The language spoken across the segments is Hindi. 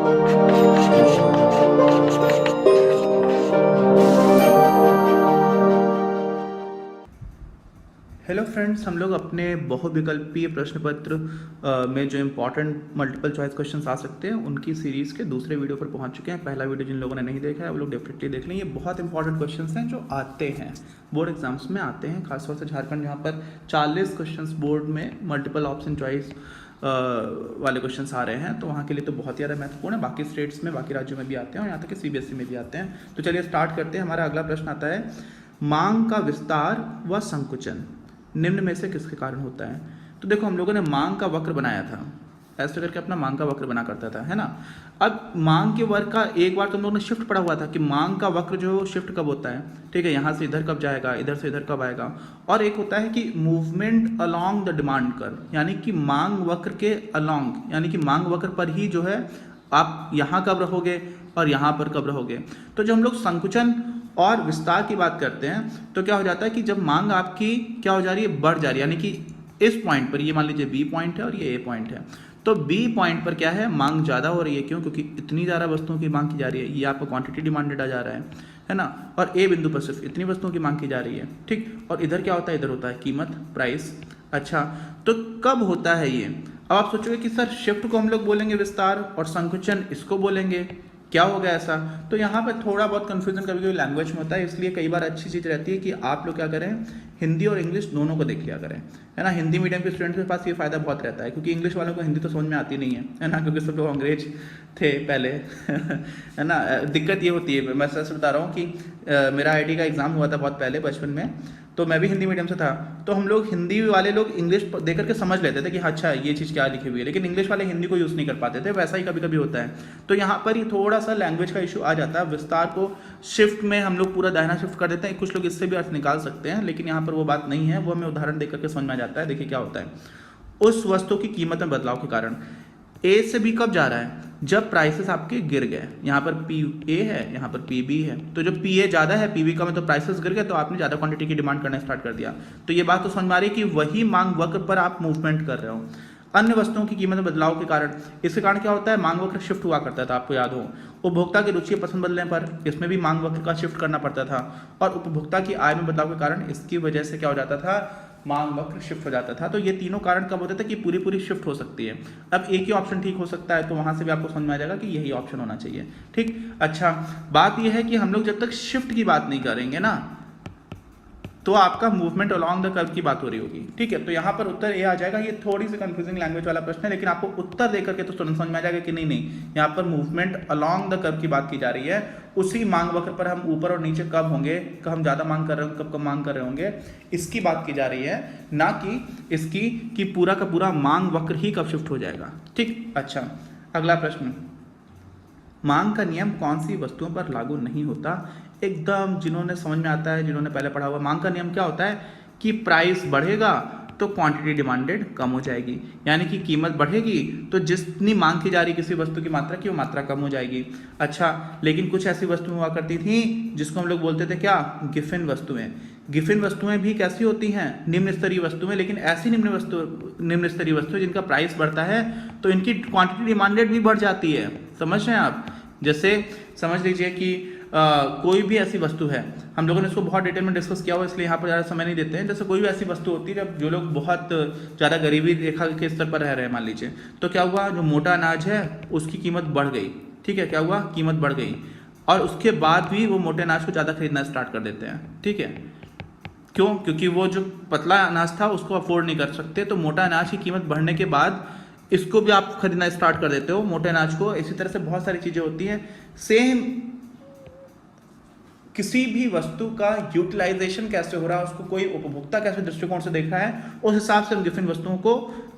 हेलो फ्रेंड्स, हम लोग अपने बहुविकल्पीय प्रश्न पत्र में जो इम्पॉर्टेंट मल्टीपल चॉइस क्वेश्चंस आ सकते हैं उनकी सीरीज़ के दूसरे वीडियो पर पहुंच चुके हैं। पहला वीडियो जिन लोगों ने नहीं देखा है वो लोग डेफिनेटली देख लें। ये बहुत इंपॉर्टेंट क्वेश्चंस हैं जो आते हैं बोर्ड एग्जाम्स में आते हैं, खासतौर से झारखंड जहाँ पर 40 क्वेश्चंस बोर्ड में मल्टीपल ऑप्शन चॉइस वाले क्वेश्चंस आ रहे हैं, तो वहाँ के लिए तो बहुत ज़्यादा महत्वपूर्ण है। बाकी स्टेट्स में, बाकी राज्यों में भी आते हैं और यहाँ तक कि CBSE में भी आते हैं। तो चलिए स्टार्ट करते हैं। हमारा अगला प्रश्न आता है, मांग का विस्तार व संकुचन निम्न में से किसके कारण होता है। तो देखो, हम लोगों ने मांग का वक्र बनाया था, ऐसे करके अपना मांग का वक्र बना करता था, है ना। अब मांग के वक्र का एक बार तुम लोगों ने शिफ्ट पढ़ा हुआ था कि मांग का वक्र जो शिफ्ट कब होता है, ठीक है, यहाँ से इधर कब जाएगा, इधर से इधर कब आएगा। और एक होता है कि movement along the demand curve, यानी कि मांग वक्र के अलोंग, यानी कि मांग वक्र पर ही जो है आप यहाँ कब रहोगे और यहाँ पर कब रहोगे। तो जब हम लोग संकुचन और विस्तार की बात करते हैं तो क्या हो जाता है कि जब मांग आपकी क्या हो जा रही है, बढ़ जा रही है, यानी कि इस पॉइंट पर, ये मान लीजिए B पॉइंट है और ये A पॉइंट है, तो B पॉइंट पर क्या है, मांग ज़्यादा हो रही है। क्यों? क्योंकि इतनी ज़्यादा वस्तुओं की मांग की जा रही है, ये आपको क्वांटिटी डिमांडेड आ जा रहा है ना। और A बिंदु पर सिर्फ इतनी वस्तुओं की मांग की जा रही है, ठीक। और इधर क्या होता है, इधर होता है कीमत, प्राइस। अच्छा, तो कब होता है ये। अब आप सोचोगे कि सर शिफ्ट को हम लोग बोलेंगे विस्तार और संकुचन इसको बोलेंगे, क्या हो गया ऐसा। तो यहाँ पे थोड़ा बहुत कंफ्यूजन कभी कभी लैंग्वेज में होता है, इसलिए कई बार अच्छी चीज़ रहती है कि आप लोग क्या करें, हिंदी और इंग्लिश दोनों को देख लिया करें, है ना। हिंदी मीडियम के स्टूडेंट्स के पास ये फायदा बहुत रहता है, क्योंकि इंग्लिश वालों को हिंदी तो समझ में आती नहीं है ना, क्योंकि सब लोग अंग्रेज थे पहले है ना। दिक्कत ये होती है, मैं सच बता रहा हूँ कि मेरा IIT का एग्ज़ाम हुआ था बहुत पहले बचपन में, तो मैं भी हिंदी मीडियम से था, तो हम लोग हिंदी वाले लोग इंग्लिश देख करके समझ लेते थे कि अच्छा ये चीज़ क्या लिखी हुई है, लेकिन इंग्लिश वाले हिंदी को यूज़ नहीं कर पाते थे। वैसा ही कभी कभी होता है। तो यहाँ पर ही थोड़ा सा लैंग्वेज का इशू आ जाता है। विस्तार को शिफ्ट में हम लोग पूरा दाहिना शिफ्ट कर देते हैं, कुछ लोग इससे भी अर्थ निकाल सकते हैं, लेकिन यहाँ पर वो बात नहीं है, वो हमें उदाहरण देकर के समझ में आ जाता है। देखिए क्या होता है, उस वस्तु की कीमत में बदलाव के कारण A से B कब जा रहा है, जब प्राइसेस आपके गिर गए। यहाँ पर PA है, यहाँ पर PB है, तो जब PA ज़्यादा है, PB कम है, तो प्राइसेस गिर गए, तो आपने ज़्यादा क्वांटिटी की डिमांड करना स्टार्ट कर दिया। तो ये बात तो समझ में आ रही है कि वही मांग वक्र पर आप मूवमेंट कर रहे हो। अन्य वस्तुओं की कीमत में बदलाव के कारण, इसके कारण क्या होता है, मांग वक्र शिफ्ट हुआ करता था, आपको याद हो। उपभोक्ता की रुचि पसंद बदलने पर इसमें भी मांग वक्र का शिफ्ट करना पड़ता था, और उपभोक्ता की आय में बदलाव के कारण इसकी वजह से क्या हो जाता था, मांग वक्र शिफ्ट हो जाता था। तो ये तीनों कारण कब होते थे कि पूरी पूरी शिफ्ट हो सकती है। अब एक ही ऑप्शन ठीक हो सकता है, तो वहां से भी आपको समझ में आ जाएगा कि यही ऑप्शन होना चाहिए, ठीक। अच्छा, बात यह है कि हम लोग जब तक शिफ्ट की बात नहीं करेंगे ना, तो आपका मूवमेंट अलोंग द कर्व की बात हो रही होगी, ठीक है। तो यहाँ पर उत्तर ए आ जाएगा। ये थोड़ी सी कंफ्यूजिंग लैंग्वेज वाला प्रश्न है, लेकिन आपको उत्तर देकर के तो तुरंत समझ में आ जाएगा कि नहीं नहीं, यहाँ पर मूवमेंट अलोंग द कर्व की बात की जा रही है। उसी मांग वक्र पर हम ऊपर और नीचे कब होंगे, कब हम ज़्यादा मांग कर रहे होंगे, कब कम मांग कर रहे होंगे, इसकी बात की जा रही है, ना कि इसकी कि पूरा का पूरा मांग वक्र ही कब शिफ्ट हो जाएगा, ठीक। अच्छा, अगला प्रश्न, मांग का नियम कौन सी वस्तुओं पर लागू नहीं होता। एकदम जिन्होंने समझ में आता है, जिन्होंने पहले पढ़ा हुआ, मांग का नियम क्या होता है कि प्राइस बढ़ेगा तो क्वांटिटी डिमांडेड कम हो जाएगी, यानी कि कीमत बढ़ेगी तो जितनी मांग की जा रही किसी वस्तु की मात्रा की, वो मात्रा कम हो जाएगी। अच्छा, लेकिन कुछ ऐसी वस्तुएं हुआ करती थी जिसको हम लोग बोलते थे क्या, गिफिन वस्तुएं। गिफिन वस्तुएं भी कैसी होती हैं, निम्न स्तरीय वस्तुएं, लेकिन ऐसी निम्न स्तरीय वस्तुएं जिनका प्राइस बढ़ता है तो इनकी क्वांटिटी डिमांडेड भी बढ़ जाती है। समझ रहे हैं आप। जैसे समझ लीजिए कि कोई भी ऐसी वस्तु है, हम लोगों ने इसको बहुत डिटेल में डिस्कस किया हुआ, इसलिए यहाँ पर ज़्यादा समय नहीं देते हैं। जैसे कोई भी ऐसी वस्तु होती है जब जो लोग बहुत ज़्यादा गरीबी रेखा के स्तर पर रह रहे हैं, मान लीजिए, तो क्या हुआ, जो मोटा अनाज है उसकी कीमत बढ़ गई, ठीक है, क्या हुआ, कीमत बढ़ गई, और उसके बाद भी वो मोटे अनाज को ज़्यादा खरीदना स्टार्ट कर देते हैं, ठीक है। क्यों? क्योंकि वो जो पतला अनाज था उसको अफोर्ड नहीं कर सकते, तो मोटा अनाज की कीमत बढ़ने के बाद इसको भी आप खरीदना स्टार्ट कर देते हो, मोटे अनाज को। इसी तरह से बहुत सारी चीज़ें होती हैं। सेम किसी भी वस्तु का यूटिलाइजेशन कैसे हो रहा है, उसको कोई उपभोक्ता कैसे दृष्टिकोण से देख रहा है, उस हिसाब से हम डिफरेंट वस्तुओं को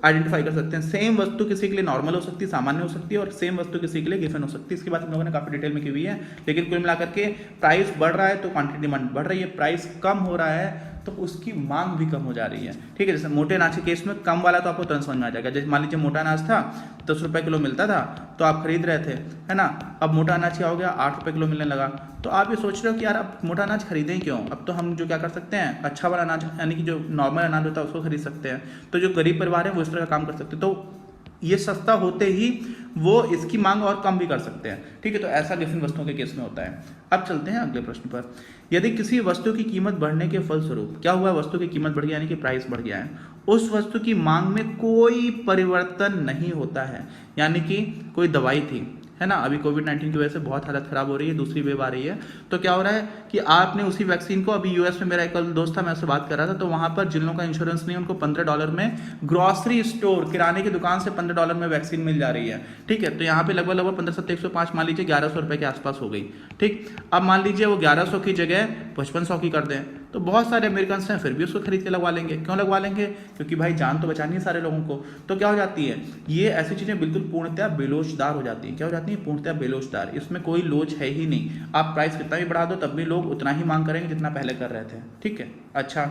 आइडेंटिफाई कर सकते हैं। सेम वस्तु किसी के लिए नॉर्मल हो सकती है, सामान्य हो सकती है, और सेम वस्तु किसी के लिए गिफन हो सकती है। इसकी बात हम लोगों ने काफी डिटेल में की हुई है। लेकिन कुल मिलाकर के प्राइस बढ़ रहा है तो क्वांटिटी डिमांड बढ़ रही है, प्राइस कम हो रहा है तो उसकी मांग भी कम हो जा रही है, ठीक है। जैसे मोटे अनाज के केस में कम वाला तो आपको तुरंत समझ में आ जाएगा। जैसे मान लीजिए मोटा अनाज था 10 रुपये किलो मिलता था तो आप खरीद रहे थे, है ना। अब मोटा अनाज क्या हो गया, 8 रुपये किलो मिलने लगा, तो आप ये सोच रहे हो कि यार अब मोटा अनाज खरीदें क्यों। अब तो हम जो क्या कर सकते हैं, अच्छा वाला अनाज यानी कि जो नॉर्मल अनाज होता है उसको खरीद सकते हैं। तो जो गरीब परिवार है वो इस तरह का काम कर सकते हैं। तो ये सस्ता होते ही वो इसकी मांग और कम भी कर सकते हैं, ठीक है। तो ऐसा डिफरेंट वस्तुओं के केस में होता है। अब चलते हैं अगले प्रश्न पर। यदि किसी वस्तु की कीमत बढ़ने के फलस्वरूप क्या हुआ, वस्तु की कीमत बढ़ गई यानी कि प्राइस बढ़ गया है, उस वस्तु की मांग में कोई परिवर्तन नहीं होता है, यानी कि कोई दवाई थी, है ना, अभी कोविड-19 की वजह से बहुत हालत खराब हो रही है, दूसरी वेव आ रही है, तो क्या हो रहा है कि आपने उसी वैक्सीन को, अभी यूएस में मेरा एक दोस्त था, मैं उससे बात कर रहा था, तो वहां पर जिन लोगों का इंश्योरेंस नहीं, उनको $15 में ग्रॉसरी स्टोर, किराने की दुकान से $15 में वैक्सीन मिल जा रही है, ठीक है। तो यहाँ पे लगभग 15/7 मान लीजिए 1100 रुपए के आसपास हो गई, ठीक। अब मान लीजिए वो 1100 की जगह 5500 की कर दें, तो बहुत सारे अमेरिकन हैं फिर भी उसको खरीद के लगवा लेंगे। क्यों लगवा लेंगे? क्योंकि भाई जान तो बचानी है सारे लोगों को। तो क्या हो जाती है, ये ऐसी चीजें बिल्कुल पूर्णतः बेलोचदार हो जाती है। क्या हो जाती है? पूर्णतः बेलोचदार। इसमें कोई लोच है ही नहीं। आप प्राइस कितना भी बढ़ा दो तब भी लोग उतना ही मांग करेंगे जितना पहले कर रहे थे, ठीक है। अच्छा,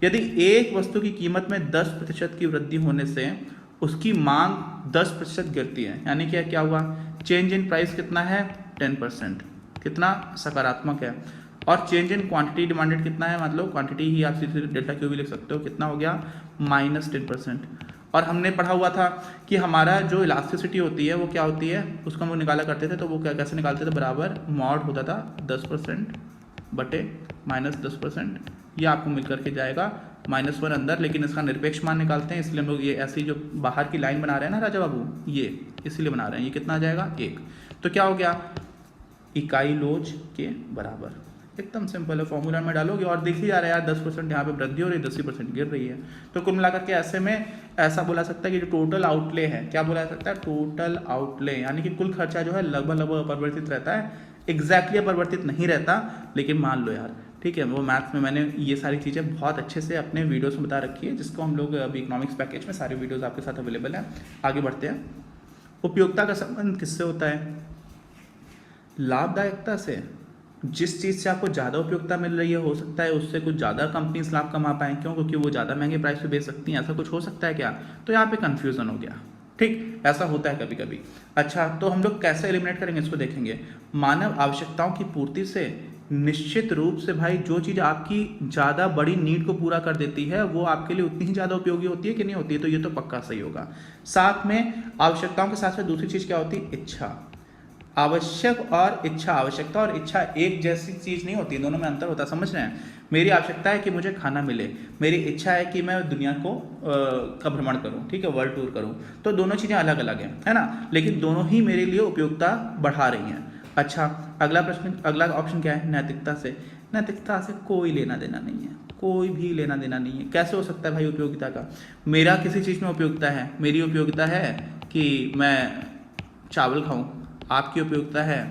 यदि एक वस्तु की कीमत में 10% की वृद्धि होने से उसकी मांग 10% गिरती है, यानी कि क्या हुआ, चेंज इन प्राइस कितना है, 10%, कितना सकारात्मक है। और चेंज इन क्वांटिटी डिमांडेड कितना है, मतलब क्वांटिटी ही आप सीधे डेल्टा क्यू भी लिख सकते हो, कितना हो गया, -10%। और हमने पढ़ा हुआ था कि हमारा जो इलास्टिसिटी होती है वो क्या होती है, उसको हम लोग निकाला करते थे, तो वो क्या कैसे निकालते थे, बराबर मॉड होता था 10% बटे -10%, ये आपको मिल करके जाएगा -1 अंदर, लेकिन इसका निरपेक्ष मान निकालते हैं, इसलिए हम लोग ये ऐसी जो बाहर की लाइन बना रहे हैं ना राजा बाबू, ये इसीलिए बना रहे हैं, ये कितना आ जाएगा, 1। तो क्या हो गया, इकाई लोच के बराबर। एकदम सिंपल है, फॉर्मूला में डालोगे और दिख ही जा रहा है यार 10% यहाँ पे वृद्धि हो रही है, 10% गिर रही है। तो कुल मिलाकर के ऐसे में ऐसा बोला सकता है कि जो टोटल आउटले है, क्या बोला सकता है, टोटल आउटले, यानी कि कुल खर्चा जो है लगभग अपरिवर्तित रहता है, एग्जैक्टली अपरिवर्तित नहीं रहता, लेकिन मान लो यार, ठीक है। वो मैथ्स में मैंने ये सारी चीज़ें बहुत अच्छे से अपने वीडियोस में बता रखी है, जिसको हम लोग अभी इकोनॉमिक्स पैकेज में सारी वीडियोस आपके साथ अवेलेबल है। आगे बढ़ते हैं। उपयोगिता का संबंध किससे होता है, लाभदायकता से। जिस चीज़ से आपको ज़्यादा उपयोगिता मिल रही है, हो सकता है उससे कुछ ज़्यादा कंपनीज लाभ कमा पाएँ, क्यों, क्योंकि वो ज़्यादा महंगे प्राइस पे बेच सकती हैं, ऐसा कुछ हो सकता है क्या, तो यहाँ पे कन्फ्यूज़न हो गया, ठीक, ऐसा होता है कभी कभी। अच्छा, तो हम लोग कैसे एलिमिनेट करेंगे इसको देखेंगे। मानव आवश्यकताओं की पूर्ति से निश्चित रूप से भाई जो चीज़ आपकी ज़्यादा बड़ी नीड को पूरा कर देती है वो आपके लिए उतनी ही ज़्यादा उपयोगी होती है कि नहीं होती है, तो ये तो पक्का सही होगा। साथ में आवश्यकताओं के साथ साथ दूसरी चीज़ क्या होती है, इच्छा। आवश्यक और इच्छा, आवश्यकता और इच्छा एक जैसी चीज़ नहीं होती, दोनों में अंतर होता है, समझ रहे हैं। मेरी आवश्यकता है कि मुझे खाना मिले, मेरी इच्छा है कि मैं दुनिया को का भ्रमण करूं, ठीक है, वर्ल्ड टूर करूं, तो दोनों चीज़ें अलग अलग हैं, है ना, लेकिन दोनों ही मेरे लिए उपयोगिता बढ़ा रही हैं। अच्छा, अगला प्रश्न, अगला ऑप्शन क्या है, नैतिकता से। नैतिकता से कोई लेना देना नहीं है, कोई भी लेना देना नहीं है। कैसे हो सकता है भाई उपयोगिता का, मेरा किसी चीज़ में उपयोगिता है, मेरी उपयोगिता है कि मैं चावल खाऊं, आपकी उपयोगिता है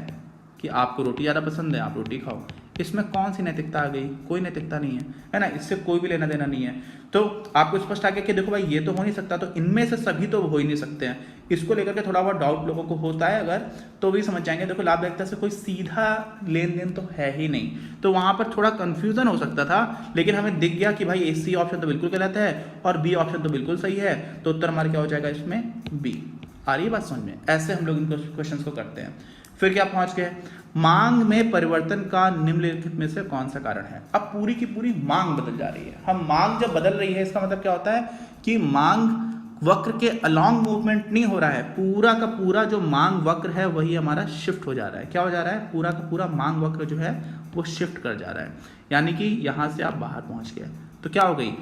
कि आपको रोटी ज़्यादा पसंद है, आप रोटी खाओ। इसमें कौन सी नैतिकता आ गई, कोई नैतिकता नहीं है ना, इससे कोई भी लेना देना नहीं है। तो आपको स्पष्ट आ गया कि देखो भाई ये तो हो नहीं सकता, तो इनमें से सभी तो हो ही नहीं सकते हैं। इसको लेकर के थोड़ा बहुत डाउट लोगों को होता है अगर, तो भी समझ जाएंगे, देखो लाभदायकता से कोई सीधा लेन देन तो है ही नहीं, तो वहां पर थोड़ा कंफ्यूजन हो सकता था, लेकिन हमें दिख गया कि भाई सी ऑप्शन तो बिल्कुल गलत है और बी ऑप्शन तो बिल्कुल सही है, तो उत्तर हमारा क्या हो जाएगा इसमें, बी। आ रही है बात समझ में, ऐसे हम लोग इन क्वेश्चंस को करते हैं। फिर क्या पहुंच गए, मांग में परिवर्तन का निम्नलिखित में से कौन सा कारण है। अब पूरी की पूरी मांग बदल जा रही है। हम मांग जब बदल रही है इसका मतलब क्या होता है कि मांग वक्र के अलॉन्ग मूवमेंट नहीं हो रहा है, पूरा का पूरा जो मांग वक्र है वही हमारा शिफ्ट हो जा रहा है। क्या हो जा रहा है, पूरा का पूरा मांग वक्र जो है वो शिफ्ट कर जा रहा है, यानी कि यहां से आप बाहर पहुंच गए। तो क्या हो गई,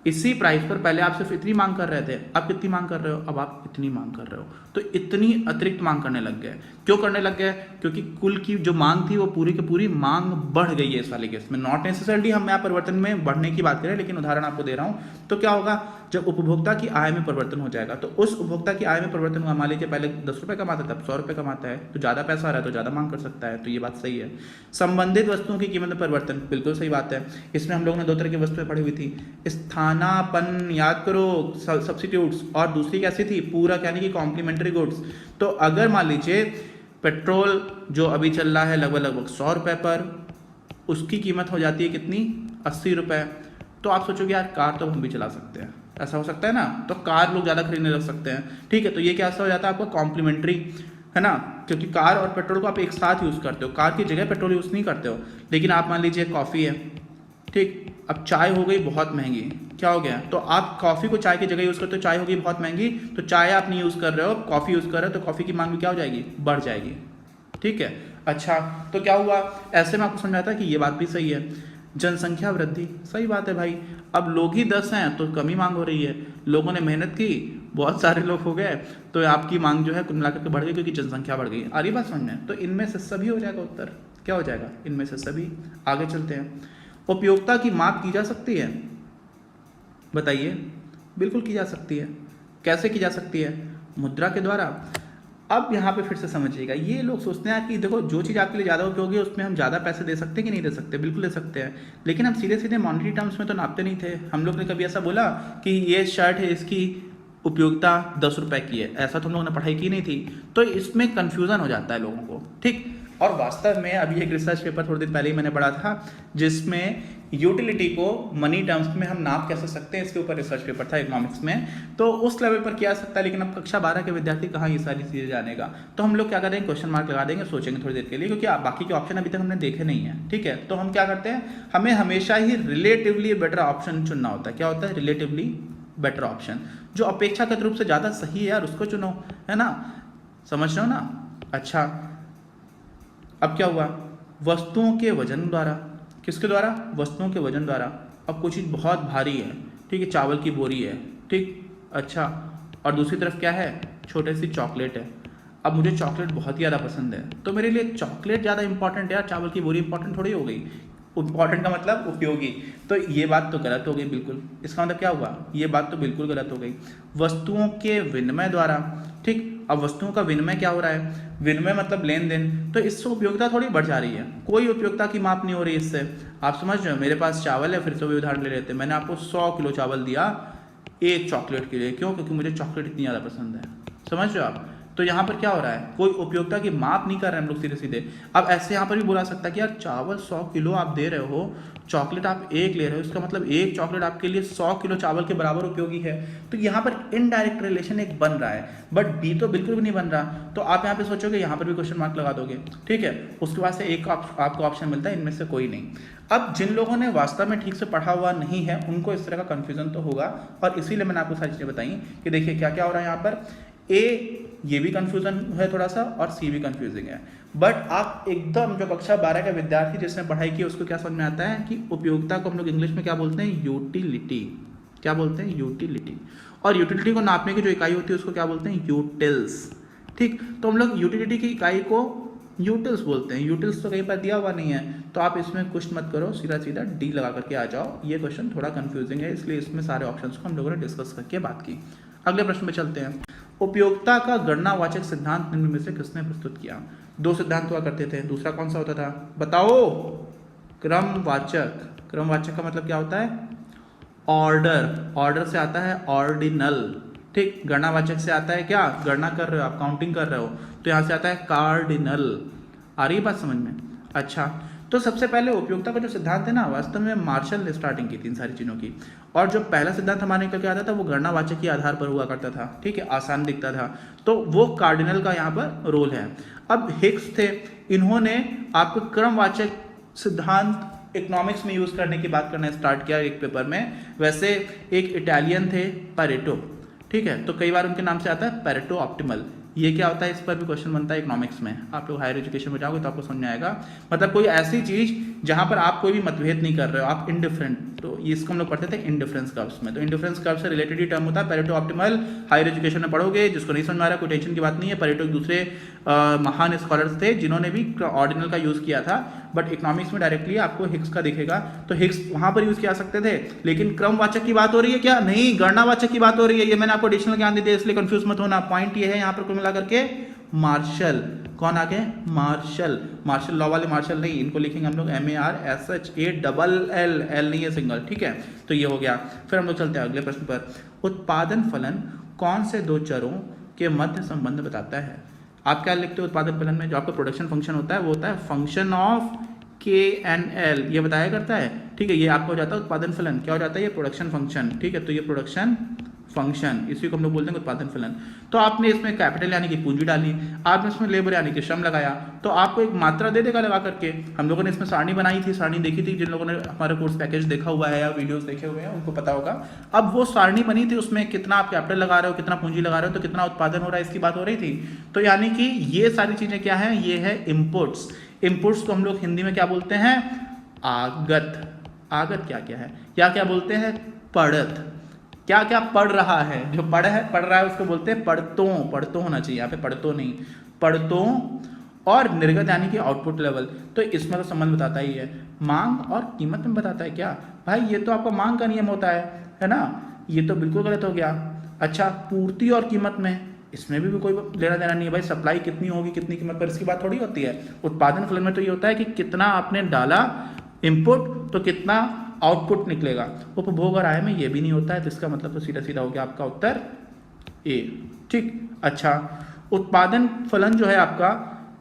इसी प्राइस पर पहले आप सिर्फ इतनी मांग कर रहे थे, अब कितनी मांग कर रहे हो, अब आप इतनी मांग कर रहे हो, तो इतनी अतिरिक्त मांग करने लग गए। क्यों करने लग गए, क्योंकि कुल की जो मांग थी वो पूरी की पूरी मांग बढ़ गई है इस वाले केस में। नॉट नेसेसरली हम यहाँ परिवर्तन में बढ़ने की बात करें, लेकिन उदाहरण आपको दे रहा हूँ। तो क्या होगा, जब उपभोक्ता की आय में परिवर्तन हो जाएगा, तो उस उपभोक्ता की आय में परिवर्तन हुआ, मान लीजिए पहले 10 रुपये कमाता था, अब 100 रुपये कमाता है, तो ज़्यादा पैसा आ रहा है तो ज़्यादा मांग कर सकता है, तो ये बात सही है। संबंधित वस्तुओं की कीमत में परिवर्तन, बिल्कुल सही बात है। इसमें हम लोगों ने 2 तरह की वस्तुएं पढ़ी हुई थी, स्थानापन्न, याद करो, सब्स्टिट्यूट्स, और दूसरी कैसी थी, पूरक यानी कि कॉम्प्लीमेंट्री गुड्स। तो अगर मान लीजिए पेट्रोल जो अभी चल रहा है लगभग 100 रुपये पर, उसकी कीमत हो जाती है कितनी, 80 रुपये, तो आप सोचोगे यार कार तो हम भी चला सकते हैं, ऐसा हो सकता है ना, तो कार लोग ज़्यादा खरीदने लग सकते हैं, ठीक है। तो ये कैसा हो जाता है आपका कॉम्प्लीमेंट्री, है ना, क्योंकि कार और पेट्रोल को आप एक साथ यूज़ करते हो, कार की जगह पेट्रोल यूज़ नहीं करते हो। लेकिन आप मान लीजिए कॉफ़ी है, ठीक, अब चाय हो गई बहुत महंगी, क्या हो गया? तो आप कॉफ़ी को चाय की जगह यूज़ करते हो, चाय होगी बहुत महंगी, तो चाय आप नहीं यूज़ कर रहे हो, कॉफ़ी यूज़ कर रहे हो, तो कॉफ़ी की मांग भी क्या हो जाएगी? बढ़ जाएगी। ठीक है। अच्छा, तो क्या हुआ? ऐसे में आपको समझाता कि ये बात भी सही है। जनसंख्या वृद्धि, सही बात है भाई। अब लोग ही 10 हैं तो कम ही मांग हो रही है। लोगों ने मेहनत की, बहुत सारे लोग हो गए, तो आपकी मांग जो है कुल मिलाकर के बढ़ गई क्योंकि जनसंख्या बढ़ गई। आ रही बात समझ में? तो इनमें से सभी हो जाएगा उत्तर। क्या हो जाएगा? इनमें से सभी। आगे चलते हैं। उपयोगिता की माप की जा सकती है? बताइए। बिल्कुल की जा सकती है। कैसे की जा सकती है? मुद्रा के द्वारा। अब यहाँ पे फिर से समझिएगा, ये लोग सोचते हैं कि देखो जो चीज़ आपके लिए ज़्यादा उपयोगी है उसमें हम ज़्यादा पैसे दे सकते हैं कि नहीं दे सकते? बिल्कुल दे सकते हैं, लेकिन हम सीधे सीधे मॉनेटरी टर्म्स में तो नापते नहीं थे। हम लोग ने कभी ऐसा बोला कि ये शर्ट है, इसकी उपयोगिता 10 रुपए की है, ऐसा तो हम लोगों ने पढ़ाई की नहीं थी। तो इसमें कन्फ्यूज़न हो जाता है लोगों को। ठीक। और वास्तव में अभी एक रिसर्च पेपर थोड़े दिन पहले ही मैंने पढ़ा था जिसमें यूटिलिटी को मनी टर्म्स में हम नाप कैसे सकते हैं, इसके ऊपर रिसर्च पेपर था इकोनॉमिक्स में। तो उस लेवल पर किया सकता है, लेकिन अब कक्षा 12 के विद्यार्थी कहाँ ये सारी चीज़ें जानेगा। तो हम लोग क्या करेंगे, क्वेश्चन मार्क लगा देंगे, सोचेंगे थोड़ी देर के लिए, क्योंकि बाकी के ऑप्शन अभी तक हमने देखे नहीं है। ठीक है। तो हम क्या करते हैं, हमें हमेशा ही रिलेटिवली बेटर ऑप्शन चुनना होता है। क्या होता है? रिलेटिवली बेटर ऑप्शन, जो अपेक्षाकृत रूप से ज़्यादा सही है यार उसको चुनो, है ना? समझ रहे हो ना? अच्छा, अब क्या हुआ? वस्तुओं के वजन द्वारा। किसके द्वारा? वस्तुओं के वजन द्वारा। अब कोई चीज़ बहुत भारी है, ठीक है, चावल की बोरी है, ठीक, अच्छा, और दूसरी तरफ क्या है? छोटे सी चॉकलेट है। अब मुझे चॉकलेट बहुत ही ज़्यादा पसंद है, तो मेरे लिए चॉकलेट ज़्यादा इंपॉर्टेंट है यार, चावल की बोरी इंपॉर्टेंट थोड़ी हो गई। इंपॉर्टेंट का मतलब उपयोगी। तो ये बात तो गलत हो गई बिल्कुल। इसका मतलब क्या हुआ? ये बात तो बिल्कुल गलत हो गई। वस्तुओं के विनिमय द्वारा। ठीक। अब वस्तुओं का विनिमय क्या हो रहा है? विनिमय मतलब लेन देन, तो इससे उपयोगिता थोड़ी बढ़ जा रही है, कोई उपयोगिता की माप नहीं हो रही इससे। आप समझ रहे हो? मेरे पास चावल है, फिर से भी उदाहरण ले लेते हैं, मैंने आपको 100 किलो चावल दिया एक चॉकलेट के लिए। क्यों? क्योंकि मुझे चॉकलेट इतनी ज़्यादा पसंद है। समझ रहे हो आप? तो यहाँ पर क्या हो रहा है, कोई उपयोगिता की माप नहीं कर रहे हैं हम लोग सीधे सीधे। अब ऐसे यहाँ पर भी बोला सकता है कि यार चावल 100 किलो आप दे रहे हो, चॉकलेट आप एक ले रहे हो, इसका मतलब एक चॉकलेट आपके लिए 100 किलो चावल के बराबर उपयोगी है। तो यहाँ पर इनडायरेक्ट रिलेशन एक बन रहा है, बट बी तो बिल्कुल भी नहीं बन रहा। तो आप यहाँ पे सोचोगे, यहाँ पर भी क्वेश्चन मार्क लगा दोगे, ठीक है। उसके बाद से एक आपको ऑप्शन मिलता है, इनमें से कोई नहीं। अब जिन लोगों ने वास्तव में ठीक से पढ़ा हुआ नहीं है उनको इस तरह का कन्फ्यूजन तो होगा, और इसीलिए मैंने आपको सारी चीज़ें बताई कि देखिए क्या क्या हो रहा है यहाँ पर। ए ये भी कंफ्यूजन है थोड़ा सा, और सी भी कंफ्यूजिंग है। बट आप एकदम जो कक्षा 12 का विद्यार्थी जिसने पढ़ाई की उसको क्या समझ में आता है कि उपयोगिता को हम लोग इंग्लिश में क्या बोलते हैं? यूटिलिटी। क्या बोलते हैं? यूटिलिटी। और यूटिलिटी को नापने की जो इकाई होती है उसको क्या बोलते हैं? यूटिल्स। ठीक। तो हम लोग यूटिलिटी की इकाई को यूटिल्स बोलते हैं। यूटिल्स तो कहीं पर दिया हुआ नहीं है, तो आप इसमें कुछ मत करो, सीधा सीधा डी लगा करके आ जाओ। ये क्वेश्चन थोड़ा कंफ्यूजिंग है, इसलिए इसमें सारे ऑप्शंस को हम लोगों ने डिस्कस करके बात की। अगले प्रश्न में चलते हैं। उपयोगिता का गणनावाचक सिद्धांत निम्न में से किसने प्रस्तुत किया? दो सिद्धांत हुआ करते थे, दूसरा कौन सा होता था बताओ? क्रमवाचक। क्रमवाचक का मतलब क्या होता है? ऑर्डर। ऑर्डर से आता है ऑर्डिनल। ठीक। गणनावाचक से आता है क्या? गणना कर रहे हो आप, काउंटिंग कर रहे हो, तो यहां से आता है कार्डिनल। आ रही है बात समझ में? अच्छा, तो सबसे पहले उपयोगिता का जो सिद्धांत है ना, वास्तव में मार्शल ने स्टार्टिंग की थी इन सारी चीज़ों की। और जो पहला सिद्धांत हमारे निकल के आता था वो गणनावाचक के आधार पर हुआ करता था, ठीक है, आसान दिखता था, तो वो कार्डिनल का यहाँ पर रोल है। अब हिग्स थे, इन्होंने आपको क्रमवाचक सिद्धांत इकोनॉमिक्स में यूज करने की बात करना स्टार्ट किया एक पेपर में। वैसे एक इटालियन थे पेरेटो, ठीक है, तो कई बार उनके नाम से आता है पेरेटो ऑप्टिमल। ये क्या होता है, इस पर भी क्वेश्चन बनता है इकोनॉमिक्स में। आप लोग हायर एजुकेशन में जाओगे तो आपको समझ में आएगा। मतलब कोई ऐसी चीज जहां पर आप कोई भी मतभेद नहीं कर रहे हो, आप इंडिफरेंट, तो इसको हम लोग पढ़ते थे इंडिफरेंस कर्व्स में। तो इंडिफरेंस कर्व से रिलेटेड ही टर्म होता है पेरेटो ऑप्टिमल। हायर एजुकेशन में पढ़ोगे, जिसको नहीं समझ में आ रहा कोई टेंशन की बात नहीं है। पेरेटो एक दूसरे महान स्कॉलर्स थे जिन्होंने भी ऑर्डिनल का यूज किया था, बट इकोनॉमिक्स में डायरेक्टली आपको हिग्स का दिखेगा, तो हिग्स वहां पर यूज किया सकते थे। लेकिन क्रमवाचक की बात हो रही है क्या? नहीं, गणनावाचक की बात हो रही है। ये मैंने आपको एडिशनल ज्ञान दे दिया, इसलिए कंफ्यूज मत होना। पॉइंट ये है यहाँ पर कुल मिला करके मार्शल। कौन आ गए? मार्शल। मार्शल लॉ वाले मार्शल नहीं, इनको लिखेंगे हम लोग MARSHALL, एल नहीं है सिंगल, ठीक है। तो ये हो गया। फिर हम लोग चलते हैं अगले प्रश्न पर। उत्पादन फलन कौन से दो चरों के मध्य संबंध बताता है? आप क्या लिखते हो उत्पादन फलन में? जो आपका प्रोडक्शन फंक्शन होता है वो होता है फंक्शन ऑफ KNL, ये बताया करता है, ठीक है। ये आपका हो जाता है उत्पादन फलन। क्या हो जाता है? ये प्रोडक्शन फंक्शन, ठीक है। तो ये प्रोडक्शन फंक्शन, इसी को हम लोग बोलते हैं उत्पादन फलन। तो आपने इसमें कैपिटल यानी कि पूंजी डाली, आपने इसमें लेबर यानी कि श्रम लगाया, तो आपको एक मात्रा दे देगा लगा करके। हम लोगों ने इसमें सारणी बनाई थी, सारणी देखी थी, जिन लोगों ने हमारे कोर्स पैकेज देखा हुआ है या वीडियोस देखे हुए हैं उनको पता होगा। अब वो सारणी बनी थी, उसमें कितना आप कैपिटल लगा रहे हो, कितना पूंजी लगा रहे हो, तो कितना उत्पादन हो रहा है, इसकी बात हो रही थी। तो यानी कि ये सारी चीजें क्या है, ये है इनपुट्स। इनपुट्स को हम लोग हिंदी में क्या बोलते हैं, आगत। आगत क्या क्या है, या क्या बोलते हैं, पढ़त। क्या क्या पढ़ रहा है, जो पढ़ रहा है उसको बोलते हैं पढ़तों। पढ़तों होना चाहिए, यहाँ पे पढ़तों नहीं, पढ़तों। और निर्गत यानी कि आउटपुट लेवल। तो इसमें तो संबंध बताता ही है, मांग और कीमत में बताता है क्या भाई, ये तो आपका मांग का नियम होता है ना, ये तो बिल्कुल गलत हो गया। अच्छा, पूर्ति और कीमत में, इसमें भी कोई लेना देना नहीं है भाई, सप्लाई कितनी होगी कितनी कीमत पर, इसकी बात थोड़ी होती है। उत्पादन फलन में तो ये होता है कि कितना आपने डाला इनपुट तो कितना आउटपुट निकलेगा। उपभोग और आय में ये भी नहीं होता है, तो इसका मतलब तो सीधा सीधा हो गया आपका उत्तर ए। ठीक। अच्छा, उत्पादन फलन जो है आपका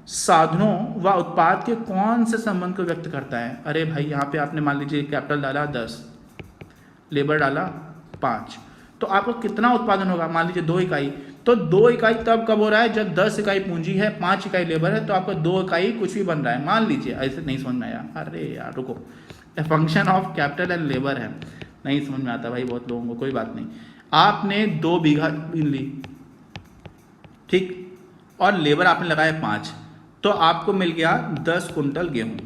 साधनों व उत्पाद के कौन से संबंध को व्यक्त करता है। अरे भाई, यहाँ पे आपने मान लीजिए कैपिटल डाला 10, लेबर डाला 5, तो आपको कितना उत्पादन होगा, मान लीजिए 2 इकाई। तो 2 इकाई तब कब हो रहा है, जब 10 इकाई पूंजी है, 5 इकाई लेबर है, तो आपको 2 इकाई कुछ भी बन रहा है। मान लीजिए, ऐसे नहीं समझ में आया, अरे यार रुको, function of capital and labour है, नहीं समझ में आता भाई बहुत लोगों को, कोई बात नहीं। आपने 2 बीघा जमीन ली, ठीक, और लेबर आपने लगाया 5, तो आपको मिल गया 10 कुंटल गेहूं।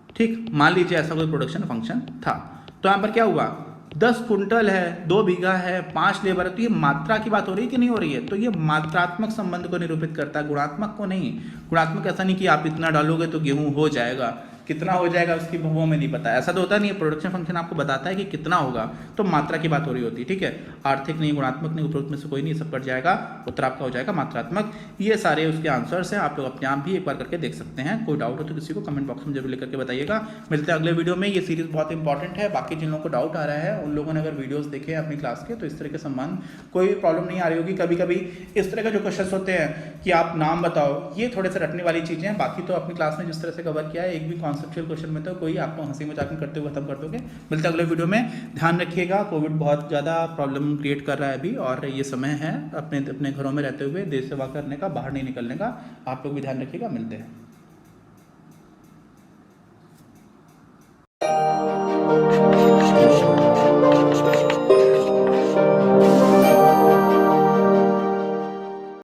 ठीक, मान लीजिए ऐसा कोई प्रोडक्शन फंक्शन था। तो यहाँ पर क्या हुआ, 10 कुंटल है, 2 बीघा है, 5 लेबर है, तो ये मात्रा की बात हो रही है कि नहीं हो रही है। तो ये मात्रात्मक संबंध को निरूपित करता है, गुणात्मक को नहीं। गुणात्मक ऐसा नहीं कि आप इतना डालोगे तो गेहूं हो जाएगा, कितना हो जाएगा उसकी वो में नहीं पता, ऐसा तो होता नहीं है। प्रोडक्शन फंक्शन आपको बताता है कि कितना होगा, तो मात्रा की बात हो रही होती है। ठीक है, आर्थिक नहीं, गुणात्मक नहीं, उपरोक्त में से कोई नहीं, सब कट जाएगा, उत्तर आपका हो जाएगा मात्रात्मक। ये सारे उसके आंसर्स हैं, आप लोग अपने आप भी एक बार करके देख सकते हैं। कोई डाउट हो तो किसी को कमेंट बॉक्स में जरूर लिख करके बताइएगा। मिलते हैं अगले वीडियो में। ये सीरीज बहुत इंपॉर्टेंट है, बाकी जिन लोगों को डाउट आ रहा है उन लोगों ने अगर वीडियोस देखे हैं अपनी क्लास के, तो इस तरह के संबंध कोई प्रॉब्लम नहीं आ रही होगी। कभी कभी इस तरह के जो क्वेश्चन होते हैं कि आप नाम बताओ, ये थोड़े से रटने वाली चीजें हैं, बाकी तो अपनी क्लास में जिस तरह से कवर किया है, एक भी कॉन्सेप्चुअल क्वेश्चन में तो कोई आपको हंसी मजाक में करते हुए खत्म कर दोगे। मिलते हैं अगले वीडियो में। ध्यान रखिएगा, कोविड बहुत ज़्यादा प्रॉब्लम क्रिएट कर रहा है अभी, और ये समय है अपने घरों में रहते हुए देश सेवा करने का, बाहर नहीं निकलने का। आप लोग भी ध्यान रखिएगा। मिलते हैं।